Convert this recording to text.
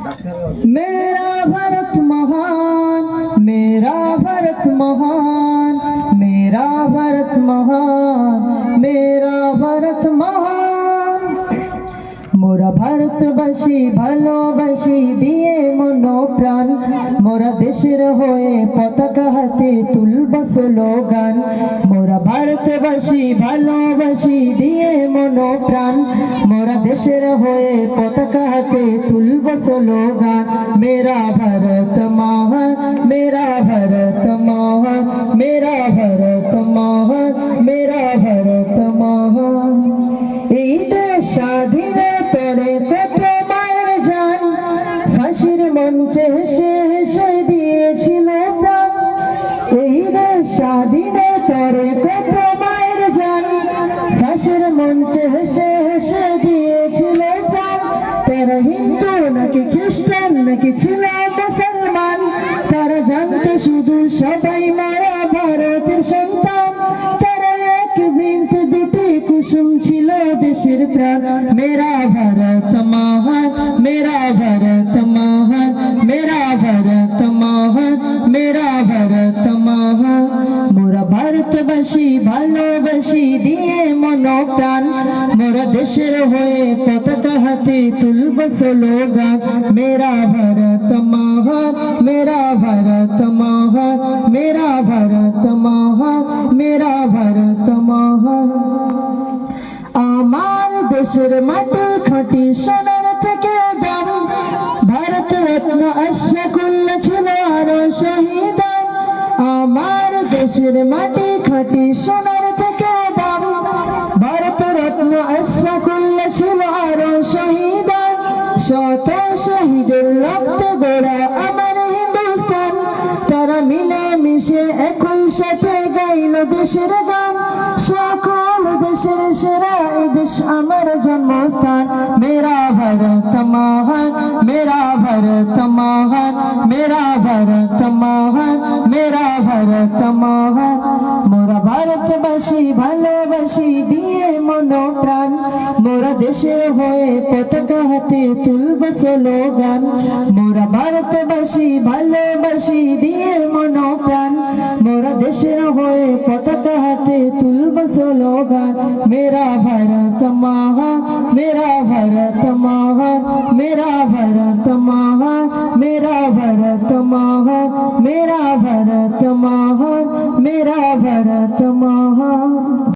मेरा भारत महान, मेरा भारत महान, मेरा भारत महान, मेरा भारत महान। मोरा भारतবাসী ভালোবাসি দিয়ে মন প্রাণ, মোরা দেশের হয়ে পতাকা হাতে তুলব স্লোগান। মোরা ভারতবাসী ভালোবাসি দিয়ে মন প্রাণ, মোরা দেশের হয়ে পতাকা হাতে তুলব স্লোগান। মেরা ভারত মহান, মেরা ভারত মহান, মেরা ভারত মহান, মেরা ভারত মহান। এই দেশ স্বাধীনের পরে কত মায়ের জান, ফাঁসির মঞ্চে হেসে হেসে দিয়েছিল প্রাণ। এই দেশ স্বাধীনের পরে কত মায়ের জান, ফাঁসির মঞ্চে হেসে হেসে দিয়েছিল প্রাণ। তারা হিন্দু নাকি খ্রিস্টান নাকি ছিল মুসলমান, তারা জানতো শুধু সবাই মারা ভারতের সন্তান। তারা এক বৃন্ত দুটি কুসুম ছিল দেশের প্রাণ। মেরা ভারত মহান, মেরা ভারত মহান, মেরা ভারত মহান, মেরা ভারত মহান। মোরা ভারতবাসী ভালোবাসি দিয়ে মন প্রাণ, মোরা দেশের হয়ে পতাকা হাতে তুলব স্লোগান। মেরা ভারত মহান, মেরা ভারত মহান, মেরা ভারত মহান, মেরা ভারত মহান। আমার দেশের মাটি খাঁটি সোনার থেকে দাম, ভারত রত্ন আশফাকুল্লাহ ছিল আরো শহীদান। আমার দেশের মাটি খাঁটি সোনার থেকে দাম, ভারত রত্ন আশফাকুল্লাহ ছিল আরো শহীদান। শত শহীদের রক্তে গড়া আমার হিন্দুস্তান, তারা মিলে মিশে একই সাথে গাইল দেশের গান। সকল দেশের সেরা এই দেশ আমার জন্মস্থান। মেরা ভারত মহান, মেরা ভারত মহান, মেরা ভারত মহান, মেরা ভারত মহান। মোরা ভারতবাসী ভালোবাসি দিয়ে মন প্রাণ, মোরা দেশের হয়ে পতাকা হাতে তুলব স্লোগান। মোরা ভারতবাসী ভালোবাসি দিয়ে মন প্রাণ, মোরা দেশের হয়ে পতাকা হাতে তুলব স্লোগান। মেরা ভারত মা